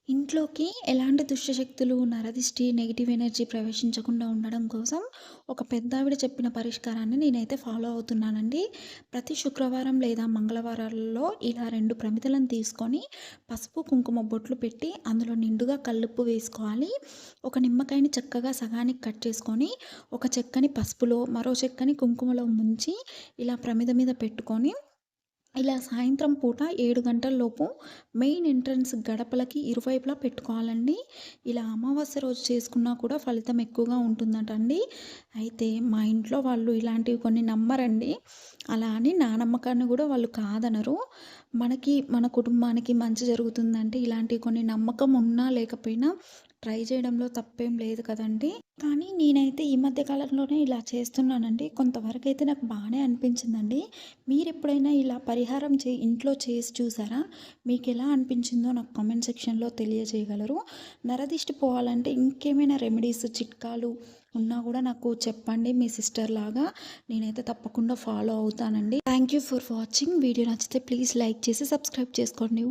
ఇంట్లోకి ఎలాంటి దుష్టశక్తులు, నరదిష్టి, నెగెటివ్ ఎనర్జీ ప్రవేశించకుండా ఉండడం కోసం ఒక పెద్దావిడ చెప్పిన పరిష్కారాన్ని నేనైతే ఫాలో అవుతున్నానండి. ప్రతి శుక్రవారం లేదా మంగళవారాల్లో ఇలా 2 ప్రమిదలను తీసుకొని పసుపు, కుంకుమ బొట్లు పెట్టి అందులో నిండుగా కల్లుప్పు వేసుకోవాలి. ఒక నిమ్మకాయని చక్కగా సగానికి కట్ చేసుకొని ఒక చెక్కని పసుపులో, మరో చెక్కని కుంకుమలో ముంచి ఇలా ప్రమిద మీద పెట్టుకొని ఇలా సాయంత్రం పూట 7 గంటల్లోపు మెయిన్ ఎంట్రన్స్ గడపలకి ఇరువైపులా పెట్టుకోవాలండి. ఇలా అమావాస్య రోజు చేసుకున్నా కూడా ఫలితం ఎక్కువగా ఉంటుందటండి. అయితే మా ఇంట్లో వాళ్ళు ఇలాంటివి కొన్ని నమ్మరండి. అలా అని నా నమ్మకాన్ని కూడా వాళ్ళు కాదనరు. మన కుటుంబానికి మంచి జరుగుతుందంటే ఇలాంటివి కొన్ని నమ్మకం ఉన్నా లేకపోయినా ట్రై చేయడంలో తప్పేం లేదు కదండీ! కానీ నేనైతే ఈ మధ్య కాలంలోనే ఇలా చేస్తున్నానండి. కొంతవరకైతే నాకు బానే అనిపించిందండి. మీరెప్పుడైనా ఇలా పరిహారం ఇంట్లో చేసి చూసారా? మీకెలా అనిపించిందో నాకు కామెంట్ సెక్షన్‌లో తెలియజేయగలరు. నరదిష్టి పోవాలంటే ఇంకేమైనా రెమెడీస్, చిట్కాలు ఉన్నా గూడా నాకు చెప్పండి మీ సిస్టర్‌లాగా. నేనైతే తప్పకుండా ఫాలో అవుతానండి. Thank you for watching. Video నచ్చితే ప్లీజ్ లైక్ చేసి సబ్స్క్రైబ్ చేసుకోండి.